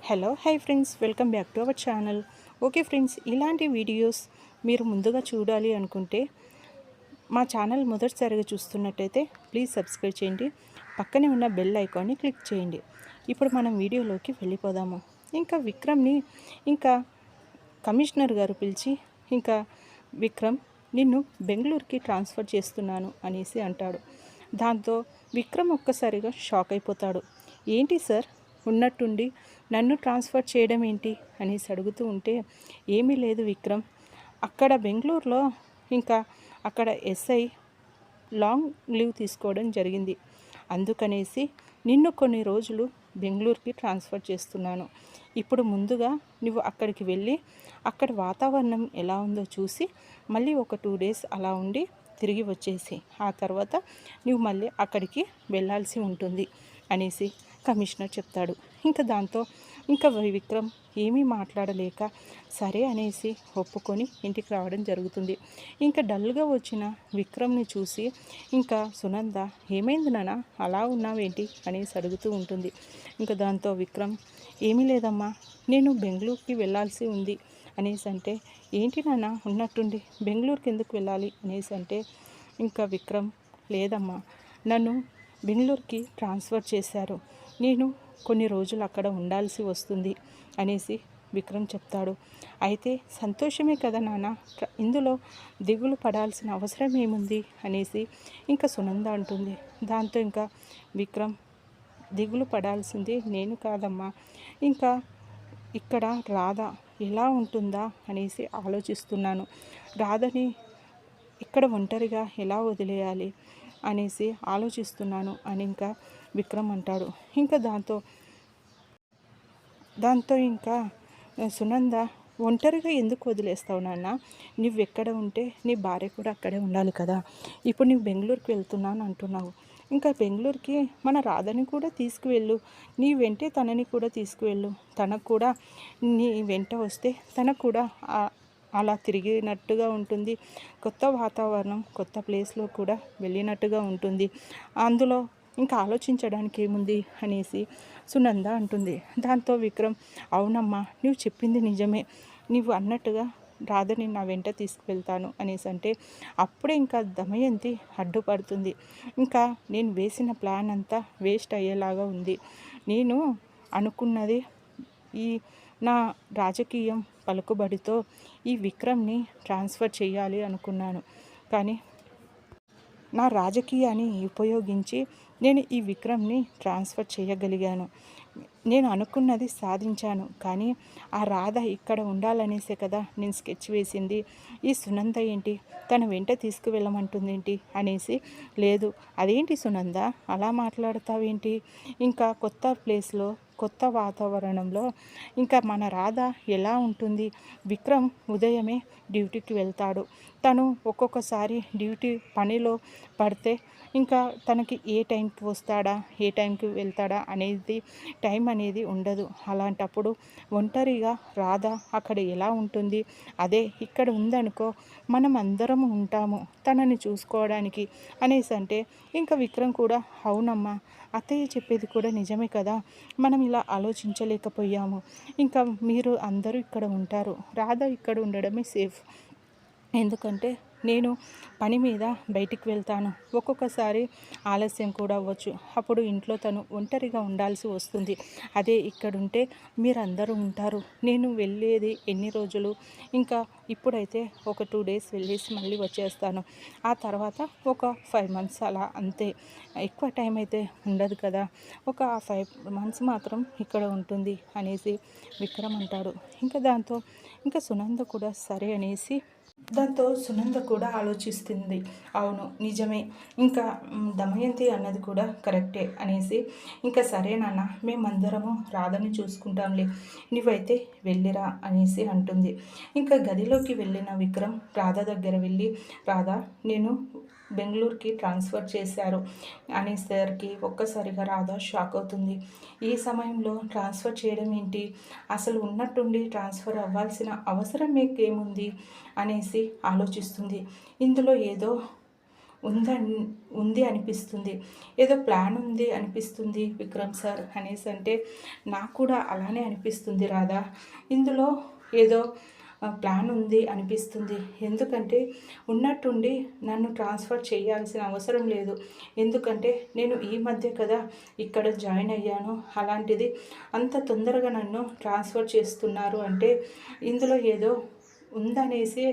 Hello hi friends, welcome back to our channel. Okay friends, ఇలాంటి videos మీరు ముందుగా చూడాలి అనుకుంటే మా ఛానల్ మొదటిసారిగా చూస్తున్నట్టయితే ప్లీజ్ సబ్స్క్రైబ్ చేయండి. పక్కనే ఉన్న బెల్ ఐకాన్ని క్లిక్ చేయండి. ఇప్పుడు మనం వీడియోలోకి వెళ్ళిపోదాము. ఇంకా విక్రమ్ని ఇంకా కమిషనర్ గారు పిలిచి, ఇంకా విక్రమ్ నిన్ను బెంగళూరుకి ట్రాన్స్ఫర్ చేస్తున్నాను అనేసి అంటాడు. దాంతో విక్రమ్ ఒక్కసారిగా షాక్ అయిపోతాడు. ఏంటి సార్, ఉన్నట్టుండి నన్ను ట్రాన్స్ఫర్ చేయడం ఏంటి అనేసి అడుగుతూ ఉంటే, ఏమీ లేదు విక్రమ్, అక్కడ బెంగళూరులో ఇంకా అక్కడ ఎస్ఐ లాంగ్ లీవ్ తీసుకోవడం జరిగింది. అందుకనేసి నిన్ను కొన్ని రోజులు బెంగళూరుకి ట్రాన్స్ఫర్ చేస్తున్నాను. ఇప్పుడు ముందుగా నువ్వు అక్కడికి వెళ్ళి అక్కడ వాతావరణం ఎలా ఉందో చూసి మళ్ళీ ఒక 2 డేస్ అలా ఉండి తిరిగి వచ్చేసి ఆ తర్వాత నువ్వు మళ్ళీ అక్కడికి వెళ్ళాల్సి ఉంటుంది అనేసి కమిషనర్ చెప్తాడు. ఇంకా దాంతో ఇంకా విక్రమ్ ఏమీ మాట్లాడలేక సరే అనేసి ఒప్పుకొని ఇంటికి రావడం జరుగుతుంది. ఇంకా డల్గా వచ్చిన విక్రమ్ని చూసి ఇంకా సునంద, ఏమైంది నాన్న అలా ఉన్నావేంటి అనేసి అడుగుతూ ఉంటుంది. ఇంకా దాంతో విక్రమ్, ఏమీ లేదమ్మా, నేను బెంగళూరుకి వెళ్ళాల్సి ఉంది అనేసి అంటే, ఏంటి నాన్న ఉన్నట్టుండి బెంగళూరుకి ఎందుకు వెళ్ళాలి అనేసి అంటే, ఇంకా విక్రమ్, లేదమ్మా, నన్ను బెంగళూరుకి ట్రాన్స్ఫర్ చేశారు, నేను కొన్ని రోజులు అక్కడ ఉండాల్సి వస్తుంది అనేసి విక్రమ్ చెప్తాడు. అయితే సంతోషమే కదా నాన్న, ఇందులో దిగులు పడాల్సిన అవసరం ఏముంది అనేసి ఇంకా సునంద అంటుంది. దాంతో ఇంకా విక్రమ్, దిగులు పడాల్సింది నేను కాదమ్మా, ఇంకా ఇక్కడ రాధ ఎలా ఉంటుందా అనేసి ఆలోచిస్తున్నాను. రాధని ఇక్కడ ఒంటరిగా ఎలా వదిలేయాలి అనేసి ఆలోచిస్తున్నాను అని ఇంకా విక్రమ్ అంటాడు. ఇంకా దాంతో ఇంకా సునంద, ఒంటరిగా ఎందుకు వదిలేస్తావు నాన్న, నువ్వెక్కడ ఉంటే నీ భార్య కూడా అక్కడే ఉండాలి కదా. ఇప్పుడు నువ్వు బెంగళూరుకి వెళ్తున్నాను అంటున్నావు, ఇంకా బెంగళూరుకి మన రాధని కూడా తీసుకువెళ్ళు, నీ వెంటే తనని కూడా తీసుకువెళ్ళు, తనకు కూడా నీ వెంట వస్తే తనకు కూడా అలా తిరిగినట్టుగా ఉంటుంది, కొత్త వాతావరణం కొత్త ప్లేస్లో కూడా వెళ్ళినట్టుగా ఉంటుంది, అందులో ఇంకా ఆలోచించడానికి ఏముంది అనేసి సునంద అంటుంది. దాంతో విక్రమ్, అవునమ్మా, నువ్వు చెప్పింది నిజమే, నువ్వు అన్నట్టుగా రాధని నా వెంట తీసుకువెళ్తాను అనేసి అంటే, అప్పుడే ఇంకా దమయంతి అడ్డుపడుతుంది. ఇంకా నేను వేసిన ప్లాన్ అంతా వేస్ట్ అయ్యేలాగా ఉంది, నేను అనుకున్నది ఈ నా రాజకీయం పలుకుబడితో ఈ విక్రమ్ని ట్రాన్స్ఫర్ చేయాలి అనుకున్నాను, కానీ నా రాజకీయాన్ని ఉపయోగించి నేను ఈ విక్రమ్ని ట్రాన్స్ఫర్ చేయగలిగాను, నేను అనుకున్నది సాధించాను. కానీ ఆ రాధ ఇక్కడ ఉండాలనేసే కదా నేను స్కెచ్ వేసింది, ఈ సునంద ఏంటి తన వెంట తీసుకువెళ్ళమంటుంది ఏంటి అనేసి, లేదు అదేంటి సునంద అలా మాట్లాడతావేంటి, ఇంకా కొత్త ప్లేస్లో కొత్త వాతావరణంలో ఇంకా మన రాధ ఎలా ఉంటుంది, విక్రమ్ ఉదయమే డ్యూటీకి వెళ్తాడు, తను ఒక్కొక్కసారి డ్యూటీ పనిలో పడితే ఇంకా తనకి ఏ టైంకి వస్తాడా ఏ టైంకి వెళ్తాడా అనేది టైం అనేది ఉండదు. అలాంటప్పుడు ఒంటరిగా రాధ అక్కడ ఎలా ఉంటుంది, అదే ఇక్కడ ఉందనుకో మనం అందరం ఉంటాము తనని చూసుకోవడానికి అనేసి అంటే, ఇంకా విక్రమ్ కూడా, అవునమ్మా, అత్తయ్య చెప్పేది కూడా నిజమే కదా, మనం ఇలా ఆలోచించలేకపోయాము, ఇంకా మీరు అందరూ ఇక్కడ ఉంటారు, రాధ ఇక్కడ ఉండడమే సేఫ్, ఎందుకంటే నేను పని మీద బయటికి వెళ్తాను, ఒక్కొక్కసారి ఆలస్యం కూడా అవ్వచ్చు, అప్పుడు ఇంట్లో తను ఒంటరిగా ఉండాల్సి వస్తుంది, అదే ఇక్కడుంటే మీరందరూ ఉంటారు, నేను వెళ్ళేది ఎన్ని రోజులు, ఇంకా ఇప్పుడైతే ఒక 2 డేస్ వెళ్ళేసి మళ్ళీ వచ్చేస్తాను, ఆ తర్వాత ఒక 5 మంత్స్ అలా అంతే, ఎక్కువ టైం అయితే ఉండదు కదా, ఒక 5 మంత్స్ మాత్రం ఇక్కడ ఉంటుంది అనేసి విక్రమ్ అంటాడు. ఇంకా దాంతో ఇంకా సునంద కూడా సరే అనేసి, దాంతో సునంద కూడా ఆలోచిస్తుంది, అవును నిజమే, ఇంకా దమయంతి అన్నది కూడా కరెక్టే అనేసి, ఇంకా సరే నాన్న, మేమందరము రాధని చూసుకుంటాంలే, నువ్వైతే వెళ్ళిరా అనేసి అంటుంది. ఇంకా గదిలోకి వెళ్ళిన విక్రమ్ రాధ దగ్గర వెళ్ళి, రాధ నేను బెంగళూరుకి ట్రాన్స్ఫర్ చేశారు అనేసరికి ఒక్కసారిగా రాధ షాక్ అవుతుంది. ఈ సమయంలో ట్రాన్స్ఫర్ చేయడం ఏంటి, అసలు ఉన్నట్టుండి ట్రాన్స్ఫర్ అవ్వాల్సిన అవసరం మీకేముంది అనేసి ఆలోచిస్తుంది. ఇందులో ఏదో ఉందని ఉంది అనిపిస్తుంది, ఏదో ప్లాన్ ఉంది అనిపిస్తుంది విక్రమ్ సార్ అనేసి అంటే నాకు కూడా అలానే అనిపిస్తుంది రాధా. ఇందులో ఏదో ప్లాన్ ఉంది అనిపిస్తుంది. ఎందుకంటే ఉన్నట్టుండి నన్ను ట్రాన్స్ఫర్ చేయాల్సిన అవసరం లేదు. ఎందుకంటే నేను ఈ మధ్య కదా ఇక్కడ జాయిన్ అయ్యాను. అలాంటిది అంత తొందరగా నన్ను ట్రాన్స్ఫర్ చేస్తున్నారు అంటే ఇందులో ఏదో ఉందనేసి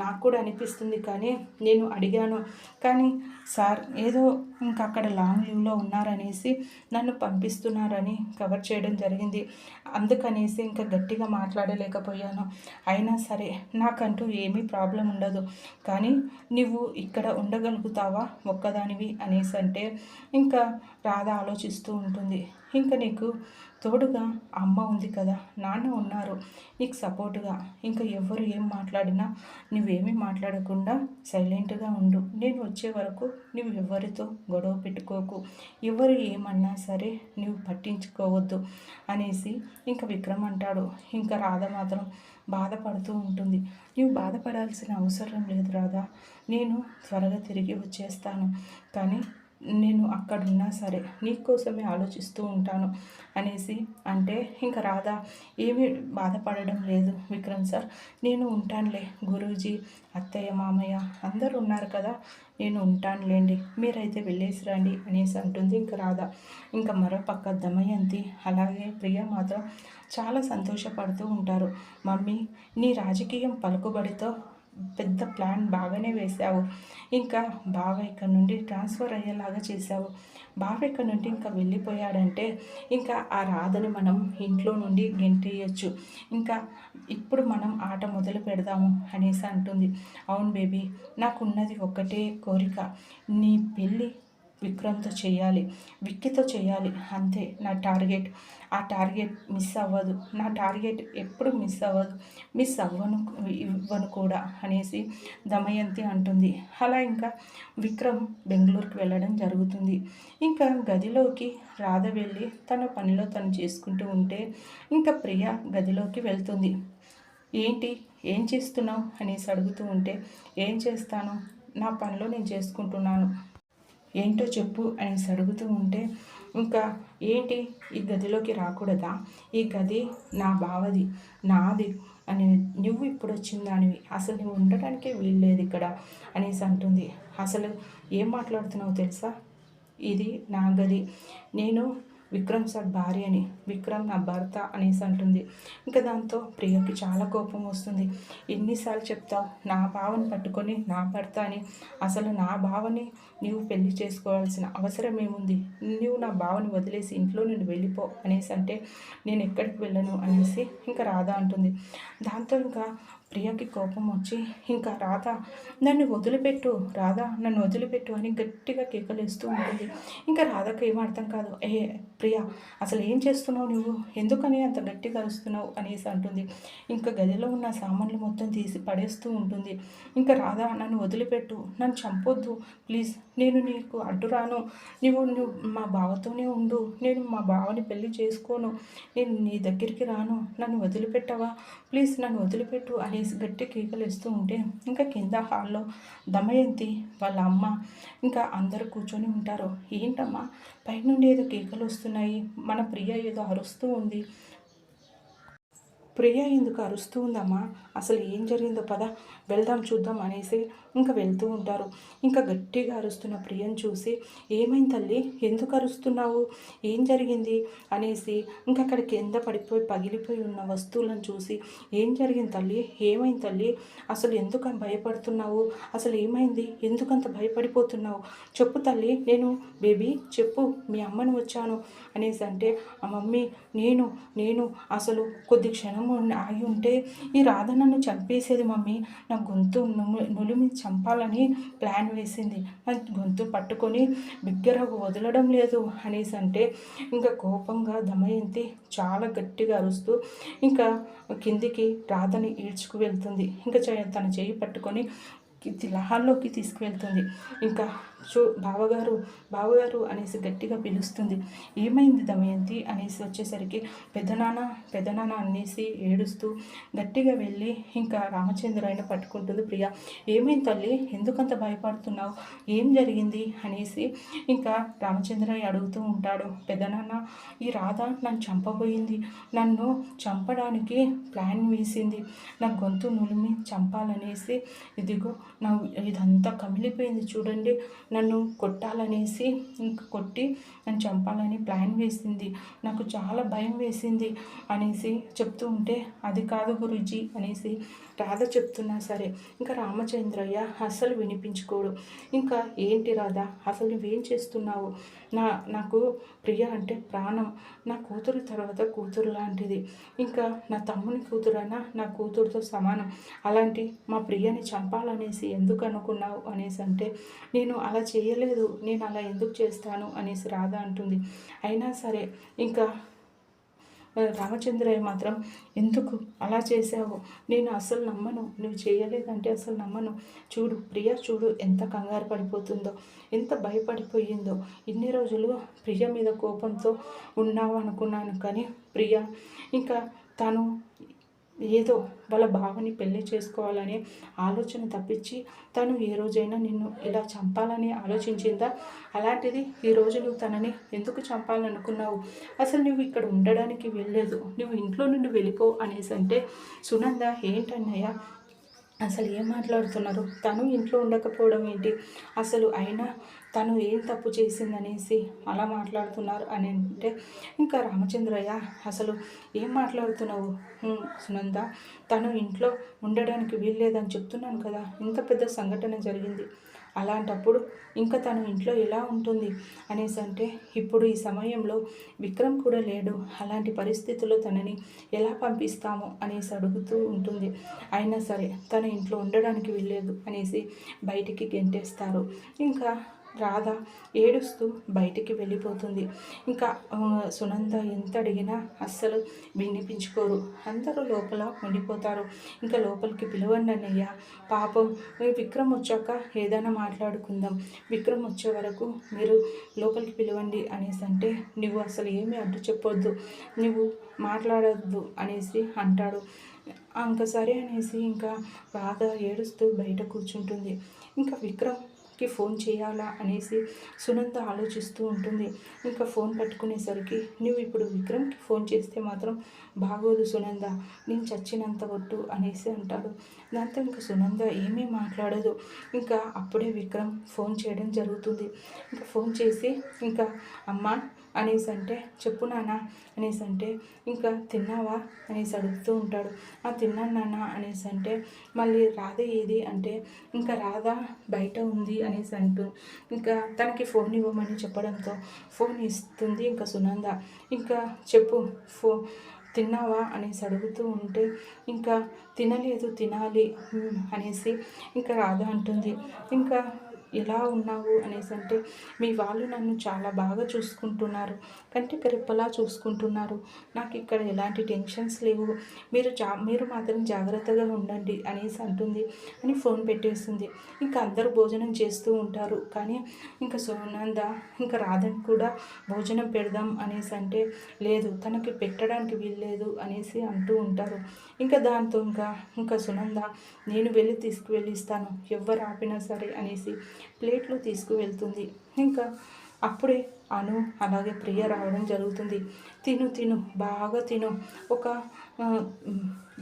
నాకు కూడా అనిపిస్తుంది. కానీ నేను అడిగాను, కానీ సార్ ఏదో ఇంకా అక్కడ లాంగ్ లీవ్లో ఉన్నారనేసి నన్ను పంపిస్తున్నారని కవర్ చేయడం జరిగింది. అందుకనేసి ఇంకా గట్టిగా మాట్లాడలేకపోయాను. అయినా సరే నాకంటూ ఏమీ ప్రాబ్లం ఉండదు, కానీ నువ్వు ఇక్కడ ఉండగలుగుతావా ఒక్కదానివి అనేసి అంటే ఇంకా రాధ ఆలోచిస్తూ ఉంటుంది. ఇంకా నీకు తోడుగా అమ్మ ఉంది కదా, నాన్న ఉన్నారు నీకు సపోర్టుగా. ఇంకా ఎవరు ఏం మాట్లాడినా నువ్వేమీ మాట్లాడకుండా సైలెంట్గా ఉండు. నేను వచ్చే వరకు నువ్వు ఎవరితో గొడవ పెట్టుకోకు, ఎవరు ఏమన్నా సరే నువ్వు పట్టించుకోవద్దు అనేసి ఇంకా విక్రమ్ అంటాడు. ఇంకా రాధ మాత్రం బాధపడుతూ ఉంటుంది. నువ్వు బాధపడాల్సిన అవసరం లేదు రాధా, నేను త్వరగా తిరిగి వచ్చేస్తాను. కానీ నేను అక్కడున్నా సరే నీకోసమే ఆలోచిస్తూ ఉంటాను అనేసి అంటే ఇంకా రాధా ఏమీ బాధపడడం లేదు విక్రమ్ సార్, నేను ఉంటానులే. గురూజీ, అత్తయ్య, మామయ్య అందరూ ఉన్నారు కదా, నేను ఉంటానులేండి, మీరైతే వెళ్ళేసి రండి అనేసి అంటుంది ఇంకా రాధా. ఇంకా మరోపక్క దమయంతి అలాగే ప్రియ మాత్రం చాలా సంతోషపడుతూ ఉంటారు. మమ్మీ, నీ రాజకీయం పలుకుబడితో పెద్ద ప్లాన్ బాగానే వేశావు. ఇంకా బావ ఇక్కడ నుండి ట్రాన్స్ఫర్ అయ్యేలాగా చేశావు. బావ ఇక్కడ నుండి ఇంకా వెళ్ళిపోయాడంటే ఇంకా ఆ రాధని మనం ఇంట్లో నుండి గెంటేయచ్చు. ఇంకా ఇప్పుడు మనం ఆట మొదలు పెడదాము అనేసి అంటుంది. అవును బేబీ, నాకున్నది ఒక్కటే కోరిక, నీ పెళ్ళి విక్రమ్తో చేయాలి, విక్కీతో చేయాలి, అంతే నా టార్గెట్. ఆ టార్గెట్ మిస్ అవ్వదు, నా టార్గెట్ ఎప్పుడు మిస్ అవ్వదు, మిస్ ఇవ్వను కూడా అనేసి దమయంతి అంటుంది. అలా ఇంకా విక్రమ్ బెంగళూరుకి వెళ్ళడం జరుగుతుంది. ఇంకా గదిలోకి రాధ వెళ్ళి తన పనిలో తను చేసుకుంటూ ఉంటే ఇంకా ప్రియ గదిలోకి వెళ్తుంది. ఏంటి, ఏం చేస్తున్నావు అనేసి అడుగుతూ ఉంటే ఏం చేస్తాను, నా పనిలో నేను చేసుకుంటున్నాను, ఏంటో చెప్పు అనేసి అడుగుతూ ఉంటే ఇంకా ఏంటి, ఈ గదిలోకి రాకూడదా, ఈ గది నా బావది, నాది అని నువ్వు ఇప్పుడు వచ్చిన దానివి, అసలు నువ్వు ఉండటానికే వీల్లేదు ఇక్కడ అనేసి అంటుంది. అసలు ఏం మాట్లాడుతున్నావు తెలుసా, ఇది నా గది, నేను విక్రమ్ సార్ భార్యని, విక్రమ్ నా భర్త అనేసి అంటుంది. ఇంకా దాంతో ప్రియకి చాలా కోపం వస్తుంది. ఎన్నిసార్లు చెప్తావు నా బావని పట్టుకొని నా భర్త అని, అసలు నా బావని నీవు పెళ్లి చేసుకోవాల్సిన అవసరం ఏముంది, నువ్వు నా బావని వదిలేసి ఇంట్లో నుండి వెళ్ళిపో అనేసి అంటే నేను ఎక్కడికి వెళ్ళను అనేసి ఇంకా రాధ అంటుంది. దాంతో ఇంకా ప్రియకి కోపం వచ్చి ఇంకా రాధ నన్ను వదిలిపెట్టు, రాధ నన్ను వదిలిపెట్టు అని గట్టిగా కేకలేస్తూ ఉంటుంది. ఇంకా రాధకు ఏం అర్థం కాదు. ప్రియ, అసలు ఏం చేస్తున్నావు నువ్వు, ఎందుకని అంత గట్టిగా అరుస్తున్నావు అనేసి అంటుంది. ఇంకా గదిలో ఉన్న సామాన్లు మొత్తం తీసి పడేస్తూ ఉంటుంది. ఇంకా రాధ నన్ను వదిలిపెట్టు, నన్ను చంపొద్దు ప్లీజ్, నేను నీకు అడ్డురాను, నువ్వు మా బావతోనే ఉండు, నేను మా బావని పెళ్లి చేసుకోను, నేను నీ దగ్గరికి రాను, నన్ను వదిలిపెట్టవా ప్లీజ్, నన్ను వదిలిపెట్టు అనేసి గట్టి కేకలు ఇస్తూ ఉంటే ఇంకా కింద హాల్లో దమయంతి వాళ్ళ అమ్మ ఇంకా అందరూ కూర్చొని ఉంటారు. ఏంటమ్మా పైనుండి ఏదో కేకలు వస్తున్నాయి, మన ప్రియ ఏదో అరుస్తూ ఉంది, ప్రియ ఎందుకు అరుస్తూ ఉందమ్మా, అసలు ఏం జరిగిందో పద వెళ్దాం చూద్దాం అనేసి ఇంకా వెళ్తూ ఉంటారు. ఇంకా గట్టిగా అరుస్తున్న ప్రియను చూసి ఏమైంది తల్లి, ఎందుకు అరుస్తున్నావు, ఏం జరిగింది అనేసి ఇంకా అక్కడ కింద పడిపోయి పగిలిపోయి ఉన్న వస్తువులను చూసి ఏం జరిగింది తల్లి, ఏమైంది తల్లి, అసలు ఎందుకు భయపడుతున్నావు, అసలు ఏమైంది, ఎందుకంత భయపడిపోతున్నావు, చెప్పు తల్లి, నేను బేబీ చెప్పు మీ అమ్మను వచ్చాను అనేసి అంటే ఆ మమ్మీ నేను అసలు కొద్ది క్షణం ఆగి ఉంటే ఈ రాధ నన్ను చంపేసేది మమ్మీ, నా గొంతు నులిమి చంపాలని ప్లాన్ వేసింది, నా గొంతు పట్టుకొని బిగ్గరగా వదలడం లేదు అనేసి అంటే ఇంకా కోపంగా దమయంతి చాలా గట్టిగా అరుస్తూ ఇంకా కిందికి రాధని ఈడ్చుకు వెళ్తుంది. ఇంకా తన చేయి పట్టుకొని హాల్లోకి తీసుకువెళ్తుంది. ఇంకా బావగారు బావగారు అనేసి గట్టిగా పిలుస్తుంది. ఏమైంది దమయంతి అనేసి వచ్చేసరికి పెద్దనాన్న అనేసి ఏడుస్తూ గట్టిగా వెళ్ళి ఇంకా రామచంద్రయ్యని పట్టుకుంటుంది ప్రియ. ఏమైంది తల్లి, ఎందుకంత భయపడుతున్నావు, ఏం జరిగింది అనేసి ఇంకా రామచంద్రయ్య అడుగుతూ ఉంటాడు. పెద్దనాన్న, ఈ రాధ నన్ను చంపబోయింది, నన్ను చంపడానికి ప్లాన్ వేసింది, నా గొంతు నులిమి చంపాలనేసి, ఇదిగో నా ఇదంతా కమిలిపోయింది చూడండి, నన్ను కొట్టాలనేసి ఇంకా కొట్టి నన్ను చంపాలని ప్లాన్ వేసింది, నాకు చాలా భయం వేసింది అనేసి చెప్తూ ఉంటే, అది కాదు గురూజీ అనేసి రాధ చెప్తున్నా సరే ఇంకా రామచంద్రయ్య అస్సలు వినిపించుకోడు. ఇంకా ఏంటి రాధ, అసలు నువ్వేం చేస్తున్నావు, నాకు ప్రియ అంటే ప్రాణం, నా కూతురు తర్వాత కూతురు లాంటిది, ఇంకా నా తమ్ముని కూతురైనా నా కూతురుతో సమానం, అలాంటి మా ప్రియని చంపాలనేసి ఎందుకు అనుకున్నావు అనేసి అంటే, నేను అలా చేయలేదు, నేను అలా ఎందుకు చేస్తాను అనేసి రాధ అంటుంది. అయినా సరే ఇంకా రామచంద్రయ్య మాత్రం, ఎందుకు అలా చేశావు, నేను అసలు నమ్మను, నువ్వు చేయలేదంటే అసలు నమ్మను, చూడు ప్రియ చూడు ఎంత కంగారు పడిపోతుందో, ఎంత భయపడిపోయిందో, ఇన్ని రోజులు ప్రియ మీద కోపంతో ఉన్నావు అనుకున్నాను, కానీ ప్రియ ఇంకా తను ఏదో వాళ్ళ బావని పెళ్లి చేసుకోవాలనే ఆలోచన తప్పించి తను ఏ రోజైనా నిన్ను ఇలా చంపాలని ఆలోచించిందా? అలాంటిది ఈరోజు నువ్వు తనని ఎందుకు చంపాలనుకున్నావు? అసలు నువ్వు ఇక్కడ ఉండడానికి వెళ్ళలేదు, నువ్వు ఇంట్లో నుండి వెళ్ళిపో అనేసి అంటే, సునంద ఏంటన్నయ్య అసలు ఏం మాట్లాడుతున్నారు, తను ఇంట్లో ఉండకపోవడం ఏంటి, అసలు అయినా తను ఏం తప్పు చేసిందనేసి అలా మాట్లాడుతున్నారు అని అంటే, ఇంకా రామచంద్రయ్య అసలు ఏం మాట్లాడుతున్నావు సునంద, తను ఇంట్లో ఉండడానికి వీల్లేదని చెప్తున్నాను కదా, ఇంత పెద్ద సంఘటన జరిగింది, అలాంటప్పుడు ఇంకా తను ఇంట్లో ఎలా ఉంటుంది అనేసి అంటే, ఇప్పుడు ఈ సమయంలో విక్రమ్ కూడా లేడు, అలాంటి పరిస్థితుల్లో తనని ఎలా పంపిస్తాము అనేసి అడుగుతూ ఉంటుంది. అయినా సరే తన ఇంట్లో ఉండడానికి వెళ్ళలేదు అనేసి బయటికి గెంటేస్తారు. ఇంకా రాధ ఏడుస్తూ బయటికి వెళ్ళిపోతుంది. ఇంకా సునంద ఎంత అడిగినా అస్సలు వినిపించుకోరు, అందరూ లోపల ఉండిపోతారు. ఇంకా లోపలికి పిలవండి అన్నయ్య, పాపం విక్రమ్ వచ్చాక ఏదైనా మాట్లాడుకుందాం, విక్రమ్ వచ్చే వరకు మీరు లోపలికి పిలవండి అనేసి అంటే, నువ్వు అసలు ఏమీ అడ్డు చెప్పొద్దు, నువ్వు మాట్లాడద్దు అనేసి అంటాడు. ఇంకా సరే అనేసి ఇంకా రాధ ఏడుస్తూ బయట కూర్చుంటుంది. ఇంకా విక్రమ్కి ఫోన్ చేయాలా అనేసి సునంద ఆలోచిస్తూ ఉంటుంది. ఇంకా ఫోన్ పట్టుకునేసరికి, నువ్వు ఇప్పుడు విక్రమ్కి ఫోన్ చేస్తే మాత్రం బాగోదు సునంద, నేను చచ్చినంత కొట్టు అనేసి అంటాడు. దాంతో ఇంకా సునంద ఏమీ మాట్లాడదు. ఇంకా అప్పుడే విక్రమ్ ఫోన్ చేయడం జరుగుతుంది. ఇంకా ఫోన్ చేసి ఇంకా అమ్మ అనేసి అంటే, చెప్పు నాన్న అనేసి అంటే, ఇంకా తిన్నావా అనేసి అడుగుతూ ఉంటాడు. తిన్నాను నాన్న అనేసి అంటే, మళ్ళీ రాధ ఏది అంటే, ఇంకా రాధ బయట ఉంది అనేసి అంటూ ఇంకా తనకి ఫోన్ ఇవ్వమని చెప్పడంతో ఫోన్ ఇస్తుంది ఇంకా సునంద. ఇంకా చెప్పు తిన్నావా అనేసి అడుగుతూ ఉంటే, ఇంకా తినలేదు తినాలి అనేసి ఇంకా రాధ అంటుంది. ఇంకా ఎలా ఉన్నావు అనేసి అంటే, మీ వాళ్ళు నన్ను చాలా బాగా చూసుకుంటున్నారు, కంటికి రెప్పలా చూసుకుంటున్నారు, నాకు ఇక్కడ ఎలాంటి టెన్షన్స్ లేవు, మీరు మాత్రం జాగ్రత్తగా ఉండండి అనేసి అంటుంది అని ఫోన్ పెట్టేస్తుంది. ఇంకా అందరూ భోజనం చేస్తూ ఉంటారు. కానీ ఇంకా సునంద ఇంకా రాధని కూడా భోజనం పెడదాం అనేసి అంటే, లేదు తనకి పెట్టడానికి వీల్లేదు అనేసి అంటూ ఉంటారు. ఇంకా దాంతో ఇంకా సునంద, నేను వెళ్ళి తీసుకువెళ్ళిస్తాను ఎవరు ఆపినా సరే అనేసి ప్లేట్లు తీసుకువెళ్తుంది. ఇంకా అప్పుడే అను అలాగే ప్రియ రావడం జరుగుతుంది. తిను బాగా తిను, ఒక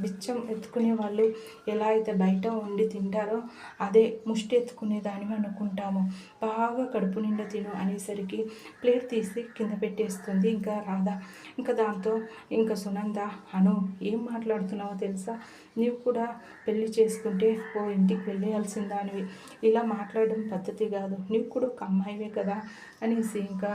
బిచ్చం ఎత్తుకునే వాళ్ళు ఎలా అయితే బయట ఉండి తింటారో అదే ముష్టి ఎత్తుకునే దానివి అనుకుంటాము, బాగా కడుపు నిండా తిను అనేసరికి ప్లేట్ తీసి కింద పెట్టేస్తుంది ఇంకా రాధ. ఇంకా దాంతో ఇంకా సునంద, అను ఏం మాట్లాడుతున్నావో తెలుసా, నీవు కూడా పెళ్లి చేసుకుంటే ఓ ఇంటికి వెళ్ళేయాల్సిన దానివి, ఇలా మాట్లాడడం పద్ధతి కాదు, నీవు కూడా ఒక అమ్మాయివే కదా అనేసి ఇంకా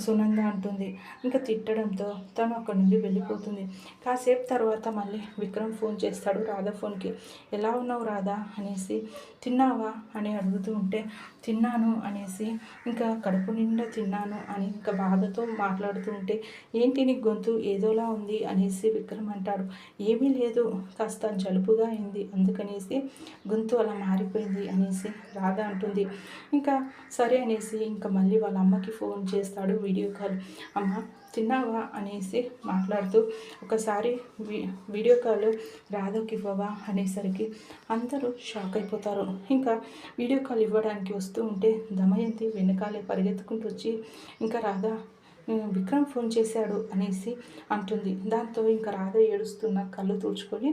సునంద అంటుంది. ఇంకా తిట్టడంతో తను అక్కడి నుండి వెళ్ళిపోతుంది. కాసేపు తర్వాత మళ్ళీ విక్రమ్ ఫోన్ చేస్తాడు రాధా ఫోన్కి. ఎలా ఉన్నావు రాధా అనేసి, తిన్నావా అని అడుగుతూ ఉంటే, తిన్నాను అనేసి, ఇంకా కడుపు నిండా తిన్నాను అని ఇంకా బాధతో మాట్లాడుతూ ఉంటే, ఏంటి నీ గొంతు ఏదోలా ఉంది అనేసి విక్రమ్ అంటాడు. ఏమీ లేదు, కాస్త జలుబుగా అయింది అందుకనేసి గొంతు అలా మారిపోయింది అనేసి రాధ అంటుంది. ఇంకా సరే అనేసి ఇంకా మళ్ళీ వాళ్ళ అమ్మకి ఫోన్ చేస్తాడు వీడియో కాల్. అమ్మ తిన్నావా అనేసి మాట్లాడుతూ ఒకసారి వీడియో కాల్ రాధకి ఇవ్వవా అనేసరికి అందరూ షాక్ అయిపోతారు. ఇంకా వీడియో కాల్ ఇవ్వడానికి వస్తూ ఉంటే దమయంతి వెనకాలే పరిగెత్తుకుంటూ వచ్చి ఇంకా రాధ విక్రమ్ ఫోన్ చేశాడు అనేసి అంటుంది. దాంతో ఇంకా రాధ ఏడుస్తున్న కళ్ళు తుడుచుకొని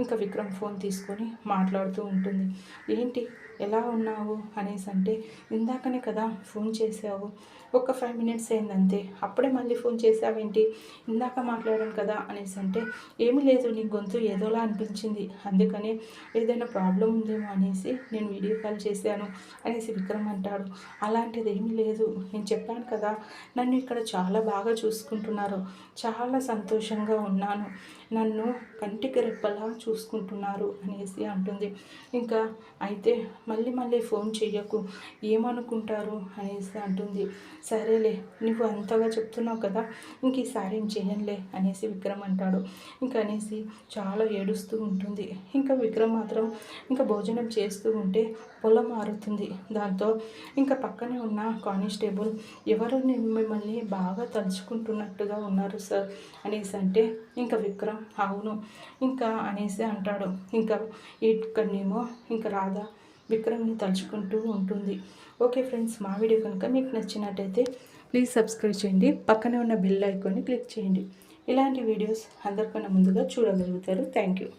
ఇంకా విక్రమ్ ఫోన్ తీసుకొని మాట్లాడుతూ ఉంటుంది. ఏంటి ఎలా ఉన్నావు అనేసి అంటే, ఇందాకనే కదా ఫోన్ చేసావు, ఒక 5 మినిట్స్ అయిందంతే, అప్పుడే మళ్ళీ ఫోన్ చేసావేంటి, ఇందాక మాట్లాడాను కదా అనేసి అంటే, ఏమీ లేదు నీ గొంతు ఏదోలా అనిపించింది, అందుకనే ఏదైనా ప్రాబ్లం ఉందేమో అనేసి నేను వీడియో కాల్ చేశాను అనేసి విక్రమ్ అంటాడు. అలాంటిది ఏమీ లేదు, నేను చెప్పాను కదా నన్ను ఇక్కడ చాలా బాగా చూసుకుంటున్నారు, చాలా సంతోషంగా ఉన్నాను, నన్ను కంటికి రెప్పలా చూసుకుంటున్నారు అనేసి అంటుంది. ఇంకా అయితే మళ్ళీ ఫోన్ చెయ్యకు, ఏమనుకుంటారు అనేసి అంటుంది. సరేలే నువ్వు అంతగా చెప్తున్నావు కదా, ఇంక ఈసారి ఏం చేయనులే అనేసి విక్రమ్ అంటాడు. ఇంకా అనేసి చాలా ఏడుస్తూ ఉంటుంది. ఇంకా విక్రమ్ మాత్రం ఇంకా భోజనం చేస్తూ ఉంటే పొలం మారుతుంది. దాంతో ఇంకా పక్కనే ఉన్న కానిస్టేబుల్, ఎవరు మిమ్మల్ని బాగా తలుచుకుంటున్నట్టుగా ఉన్నారు సార్ అనేసి అంటే, ఇంకా విక్రమ్ అవును ఇంకా అనేసి అంటాడు. ఇంకా ఇక్కడనేమో ఇంకా రాధా విక్రమ్ని తలుచుకుంటూ ఉంటుంది. ఓకే ఫ్రెండ్స్, మా వీడియో కనుక మీకు నచ్చినట్టయితే ప్లీజ్ సబ్స్క్రైబ్ చేయండి, పక్కనే ఉన్న బెల్ ఐకాన్ని క్లిక్ చేయండి. ఇలాంటి వీడియోస్ అందరికన్నా ముందుగా చూడగలుగుతారు. Thank you.